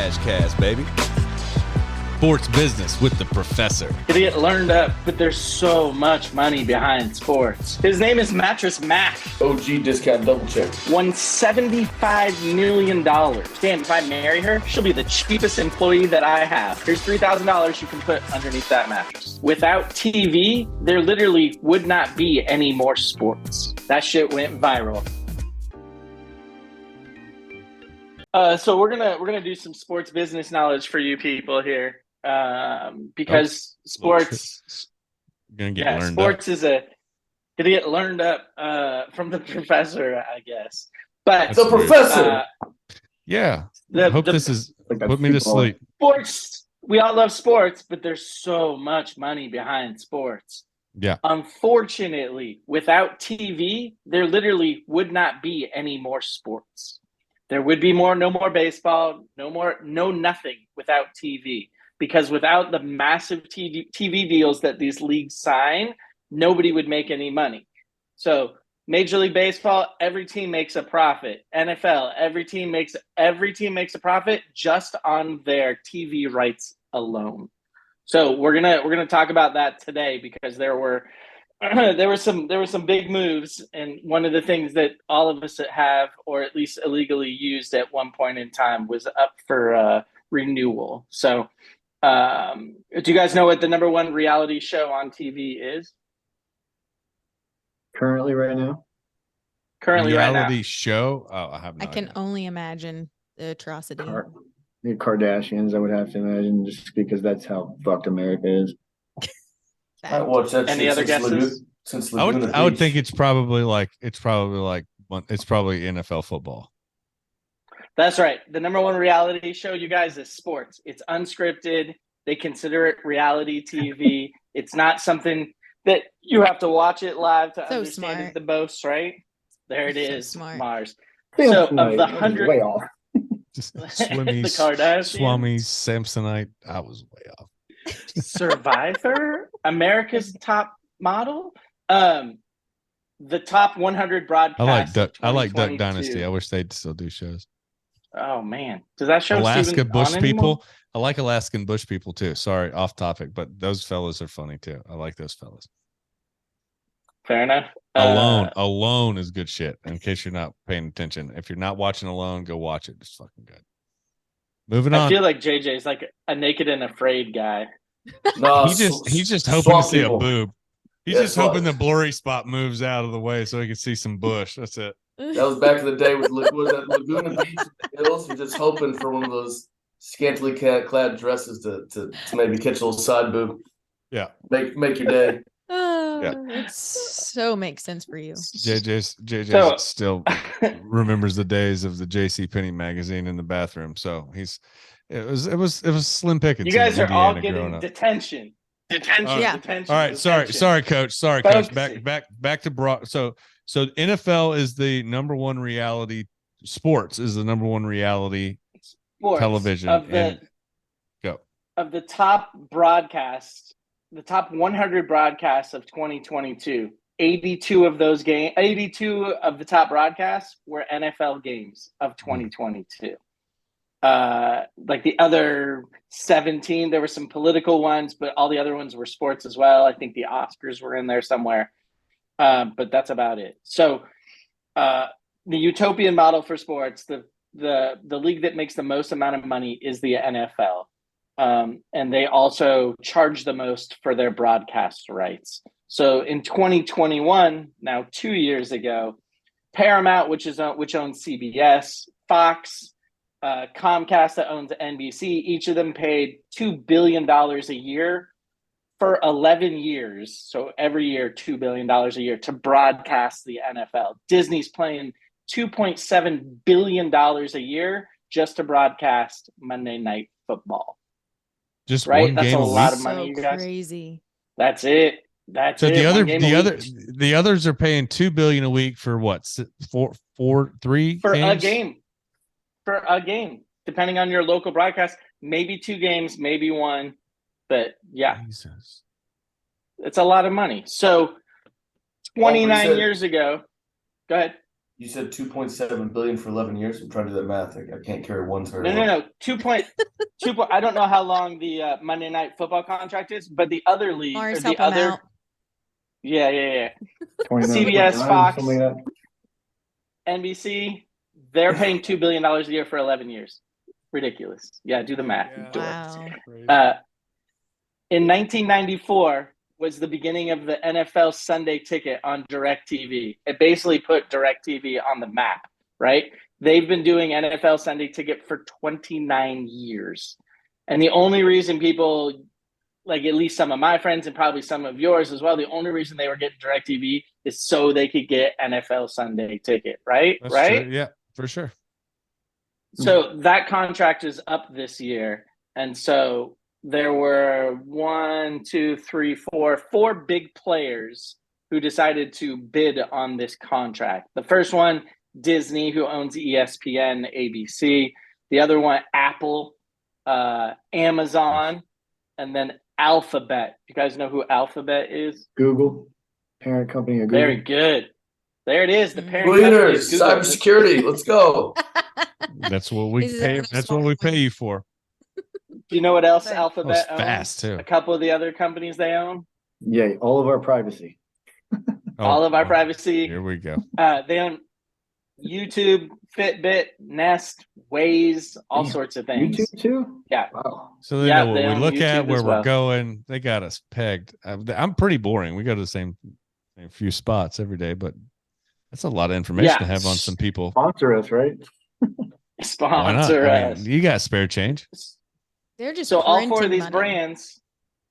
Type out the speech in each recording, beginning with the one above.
Cash Cast, baby. Sports business with the professor. To get learned up, but there's so much money behind sports. His name is Mattress Mac. OG discount double check. Won $75 million. Damn, if I marry her, she'll be the cheapest employee that I have. Here's $3,000 you can put underneath that mattress. Without TV, there literally would not be any more sports. That shit went viral. So we're gonna do some sports business knowledge for you people here. Because sports gonna get learned sports up. is gonna get learned up from the professor, I guess. But the professor, I hope this is put me to sleep. Sports, we all love sports, but there's so much money behind sports. Yeah. Unfortunately, without TV, there literally would not be any more sports. There would be no more baseball, no nothing without TV. Because without the massive TV deals that these leagues sign, nobody would make any money. So Major League Baseball, every team makes a profit. NFL, every team makes a profit just on their TV rights alone. So we're gonna talk about that today because there were some big moves, and one of the things that all of us that have, or at least illegally used at one point in time, was up for renewal. So. Do you guys know what the number one reality show on TV is? Currently right now? Reality show? Oh, I have no I can idea. only imagine the atrocity. The Kardashians, I would have to imagine, just because that's how fucked America is. I watched that. Any other guesses? Since I would think it's probably NFL football. That's right. The number one reality show, you guys, is sports. It's unscripted. They consider it reality TV. It's not something that you have to watch it live to understand it the most, right? There it is, smart. Mars. So of the 100, way off. Just the Swami Kardashians, Samsonite. I was way off. Survivor, America's Top Model, the top 100 broadcasts. I like Duck Dynasty. I wish they'd still do shows. Oh man, does that show Alaska Bush people? Anymore? I like Alaskan Bush people too. Sorry, off topic, but those fellas are funny too. I like those fellas. Fair enough. Alone is good shit. In case you're not paying attention, if you're not watching Alone, go watch it. It's fucking good. Moving on. I feel like JJ's like a naked and afraid guy. No, he's just hoping to see people. a boob. He's just hoping the blurry spot moves out of the way so he can see some bush. That's it. That was back in the day with Laguna Beach Hills. You're just hoping for one of those scantily clad dresses to maybe catch a little side boob. Yeah, make your day. It so makes sense for you. JJ still remembers the days of the JCPenney magazine in the bathroom. So it was slim pickings. You guys are all Indiana getting detention. Detention. Yeah. Detention. All right, detention. sorry, coach. Focusing. Back to broad. So NFL is the number one reality. Sports is the number one reality Sports television. Of the top broadcasts, the top 100 broadcasts of 2022, 82 of the top broadcasts were NFL games of 2022. Like the other 17, there were some political ones, but all the other ones were sports as well. I think the Oscars were in there somewhere, but that's about it. So the utopian model for sports, the league that makes the most amount of money is the NFL. And they also charge the most for their broadcast rights. So in 2021, now 2 years ago, Paramount, which owns CBS, Fox, Comcast that owns NBC, each of them paid $2 billion a year for 11 years. So every year, $2 billion a year to broadcast the NFL. Disney's paying $2.7 billion a year just to broadcast Monday Night Football. Just right? one That's game a a lot week? of money, you So guys. crazy. That's it. So it. the others are paying $2 billion a week for what? Three for games? For a game, depending on your local broadcast, maybe 2 games, maybe 1, but yeah, Jesus. It's a lot of money. So 29 years ago, go ahead. You said 2.7 billion for 11 years. I'm trying to do that math. I can't carry one very No. well. 2.2. I don't know how long the Monday Night Football contract is, but the other league Mars, or help the him other, out. yeah. 29, CBS, 29, Fox, something like that. NBC, they're paying $2 billion a year for 11 years. Ridiculous. Yeah, do the math. Yeah. Do Wow. it. In 1994 was the beginning of the NFL Sunday Ticket on DirecTV. It basically put DirecTV on the map, right? They've been doing NFL Sunday Ticket for 29 years. And the only reason people, like at least some of my friends and probably some of yours as well, the only reason they were getting DirecTV is so they could get NFL Sunday Ticket, right? That's right? true. Yeah, for sure. So that contract is up this year. And so there were four big players who decided to bid on this contract. The first one, Disney, who owns ESPN, ABC. The other one, Apple, Amazon, and then Alphabet. You guys know who Alphabet is? Google, parent company of Google. Very good. There it is. The parent Winners, company is Google. cybersecurity. Let's go. That's what we Is pay. that That's what we pay you for. Do you know what else That Alphabet was owns? fast, too. A couple of the other companies they own. Yeah, all of our privacy. All of our well, privacy. Here we go. They own YouTube, Fitbit, Nest, Waze, all Damn. sorts of things. YouTube too? Yeah. Wow. So they Yeah, know they what we own look at, YouTube where as we're well. going. They got us pegged. I'm pretty boring. We go to the same few spots every day, but that's a lot of information to have on some people. Sponsor us, right? Why not? Sponsor I us. mean, you got spare change. They're just So all four of printing these money. brands,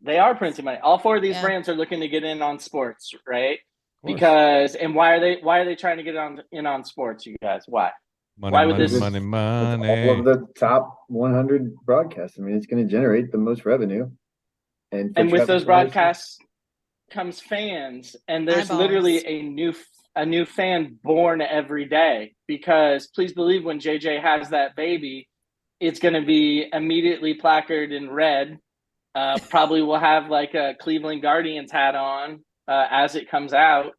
they are printing money. All four of these Yeah. brands are looking to get in on sports, right? Of course. Because and why are they trying to get in on sports, you guys? Why? Money, why would money, this- money, It's money. all of the top 100 broadcasts. I mean, it's going to generate the most revenue. And And with those Travis Kelce- broadcasts comes fans, and there's Eyeballs. literally a new fan born every day. Because please believe when JJ has that baby, it's going to be immediately placarded in red. Probably will have like a Cleveland Guardians hat on as it comes out.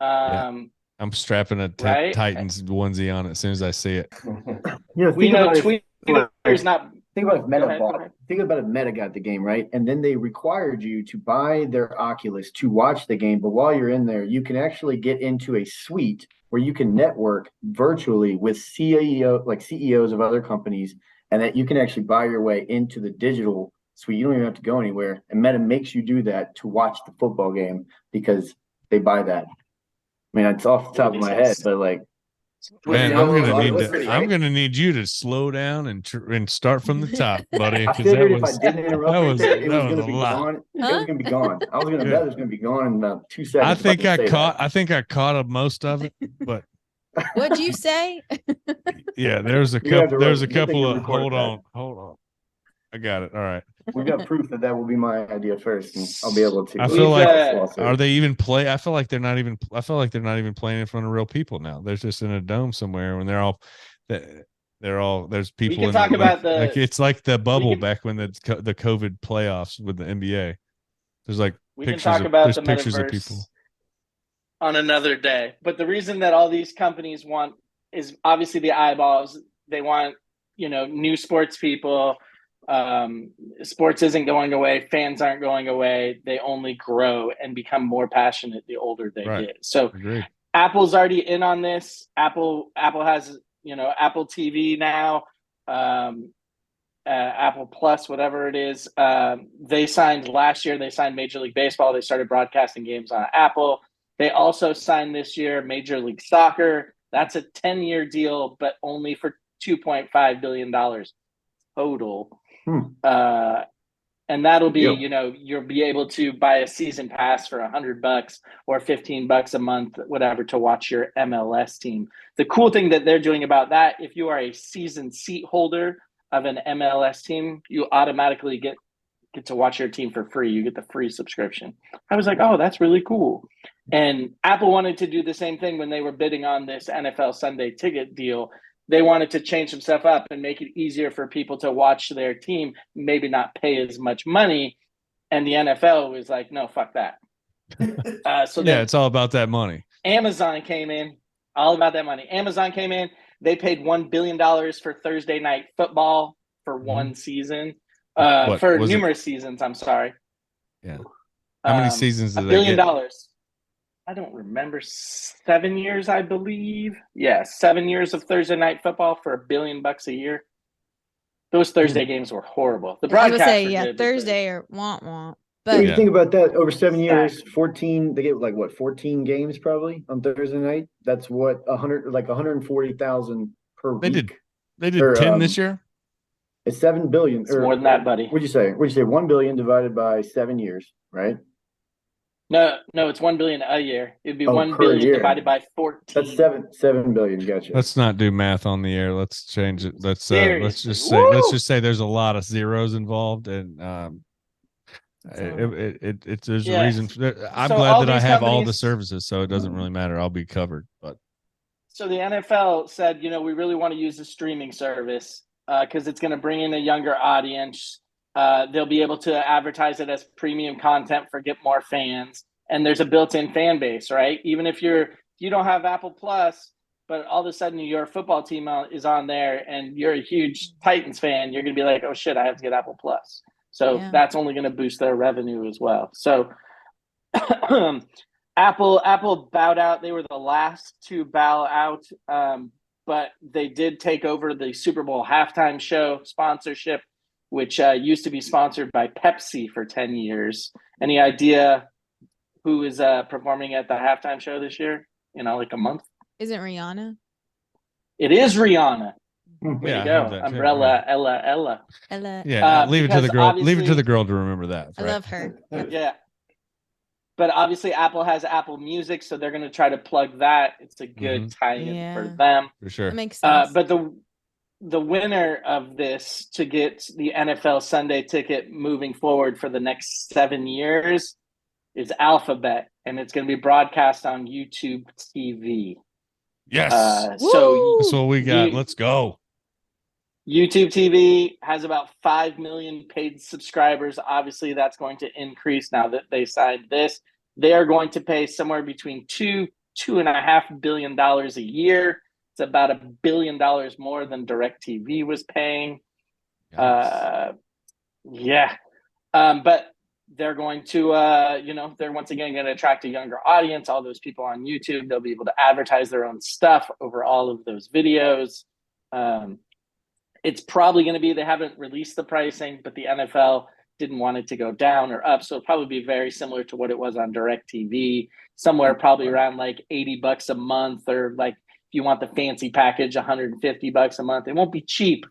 I'm strapping a Right? Titans onesie on it as soon as I see it. You know, We think know about it, Twitter's not. think about if Meta Go ahead, bought. go ahead. Think about if Meta got the game, right? And then they required you to buy their Oculus to watch the game. But while you're in there, you can actually get into a suite where you can network virtually with CEOs of other companies, and that you can actually buy your way into the digital suite. You don't even have to go anywhere. And Meta makes you do that to watch the football game because they buy that. I mean, it's off the top of my head, but like, Man, You know, I'm gonna need you to slow down and start from the top, buddy. I 'cause figured that if was- I didn't interrupt that right was- there, it that was was going to a be lot. gone. It was going to be gone. I was going to Yeah. bet it was going to be gone in about 2 seconds. I think I say caught. that. I think I caught most of it, but What'd you say? yeah, there's a You're gonna have couple. to There's a good thing couple you of. recorded Hold on. I got it. All right. We got proof that will be my idea first, and I'll be able to. I feel like We've, are they even play? I feel like they're not even. I feel like they're not even playing in front of real people now. They're just in a dome somewhere, when they're all. There's people. can in talk about like it's like the bubble can- back when the COVID playoffs with the NBA. There's like we can pictures talk of about there's the pictures of metaverse people. on another day. But the reason that all these companies want is obviously the eyeballs. They want, new sports people. Sports isn't going away. Fans aren't going away. They only grow and become more passionate the older they Right. get. So Agreed. Apple's already in on this. Apple has, Apple TV now, Apple Plus, whatever it is. They signed last year. They signed Major League Baseball. They started broadcasting games on Apple. They also signed this year Major League Soccer. That's a 10-year deal, but only for $2.5 billion total. And that'll be, you'll be able to buy a season pass for $100 or $15 a month, whatever, to watch your MLS team. The cool thing that they're doing about that, if you are a season seat holder of an MLS team, you automatically get to watch your team for free. You get the free subscription. I was like, oh, that's really cool. And Apple wanted to do the same thing when they were bidding on this NFL Sunday Ticket deal. They wanted to change some stuff up and make it easier for people to watch their team, maybe not pay as much money. And the NFL was like, no, fuck that. So yeah, it's all about that money. Amazon came in. All about that money. Amazon came in. They paid $1 billion for Thursday night football for one season. For numerous seasons, I'm sorry. Yeah. How many seasons did $1 they billion. get? I don't remember. 7 years, I believe. Yeah, 7 years of Thursday night football for $1 billion a year. Those Thursday games were horrible. The broadcast, I would say, yeah, Thursday or womp. But when you think about that, over 7 years, 14, they get like what, 14 games probably on Thursday night. That's what 140,000 per week. They did 10 this year. It's 7 billion. It's more than that, buddy. What'd you say? 1 billion divided by 7 years, right? No, it's 1 billion a year. It'd be 1 billion year. Divided by 14. That's 7 billion. Gotcha. Let's not do math on the air. Let's change it. Let's just say there's a lot of zeros involved, and there's a reason. I'm glad that I have all the services, so it doesn't really matter. I'll be covered. But so the NFL said, we really want to use the streaming service because it's going to bring in a younger audience. They'll be able to advertise it as premium content for get more fans, and there's a built-in fan base, right? Even if you don't have Apple Plus, but all of a sudden your football team is on there, and you're a huge Titans fan, you're going to be like, oh shit, I have to get Apple Plus. So that's only going to boost their revenue as well. So Apple bowed out. They were the last to bow out, but they did take over the Super Bowl halftime show sponsorship, which used to be sponsored by Pepsi for 10 years. Any idea who is performing at the halftime show this year? Like a month? Isn't Rihanna? It is Rihanna. Way to go. Umbrella, Ella. Yeah, leave it to the girl. Leave it to the girl to remember that. I love her. Yeah. But obviously Apple has Apple Music, so they're going to try to plug that. It's a good tie-in for them. For sure. That makes sense. But the winner of this to get the NFL Sunday ticket moving forward for the next 7 years is Alphabet, and it's going to be broadcast on YouTube TV. Yes. So that's what we got. Let's go. YouTube TV has about 5 million paid subscribers. Obviously, that's going to increase now that they signed this. They are going to pay somewhere between $2.5 billion a year. It's about $1 billion more than DirecTV was paying. But they're going to, they're once again going to attract a younger audience. All those people on YouTube, they'll be able to advertise their own stuff over all of those videos. It's probably going to be, they haven't released the pricing, but the NFL didn't want it to go down or up. So it'll probably be very similar to what it was on DirecTV, somewhere probably around like $80 a month, or like if you want the fancy package, $150 a month. It won't be cheap,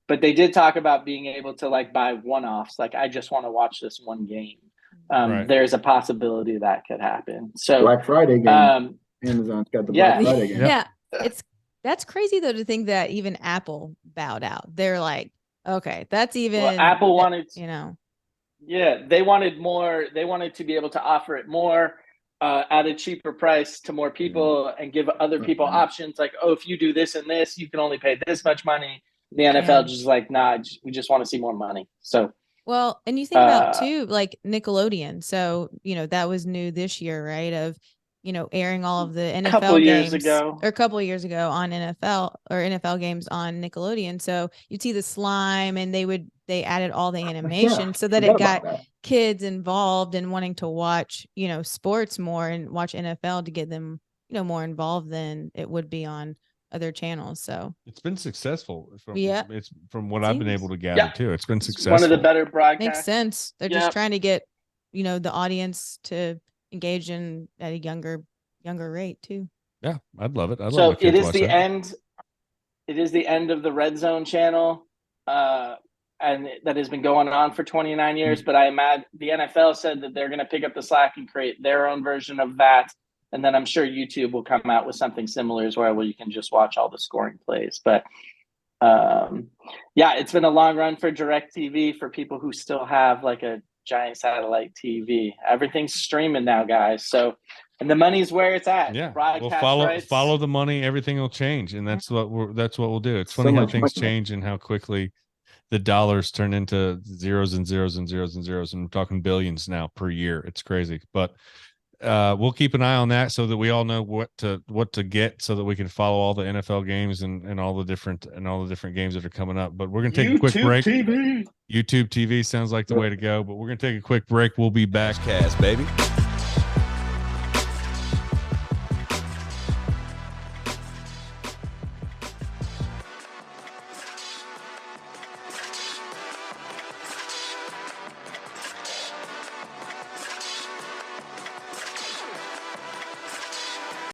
but they did talk about being able to like buy one-offs. Like, I just want to watch this one game. There's a possibility that could happen. So Black Friday game. Amazon's got the Black Friday game. Yeah. That's crazy though, to think that even Apple bowed out. They're like, okay, that's even Apple wanted, they wanted more. They wanted to be able to offer it more at a cheaper price to more people and give other people options. Like, oh, if you do this and this, you can only pay this much money. The NFL just like, nah, we just want to see more money. So, well, and you think about too, like Nickelodeon. So, that was new this year, right? Of, airing all of the NFL games or a couple of years ago on NFL games on Nickelodeon. So you'd see the slime, and they added all the animation so that it got kids involved in wanting to watch, sports more and watch NFL to get them, more involved than it would be on other channels. So it's been successful. It's from what I've been able to gather too. It's been successful. One of the better broadcasts. Makes sense. They're just trying to get, the audience to engage in at a younger rate too. Yeah, I'd love it. So it is the end. It is the end of the Red Zone channel, and that has been going on for 29 years. But I imagine the NFL said that they're going to pick up the slack and create their own version of that. And then I'm sure YouTube will come out with something similar as well, where you can just watch all the scoring plays. But it's been a long run for DirecTV for people who still have like a giant satellite TV. Everything's streaming now, guys. So, and the money's where it's at. Yeah, follow the money. Everything will change, and that's what we'll do. It's funny how things change and how quickly the dollars turn into zeros and zeros and zeros and zeros, and we're talking billions now per year. It's crazy, but we'll keep an eye on that so that we all know what to get so that we can follow all the NFL games and all the different games that are coming up. But we're gonna take a quick break. YouTube TV sounds like the way to go. But we're gonna take a quick break. We'll be back. Cast, baby.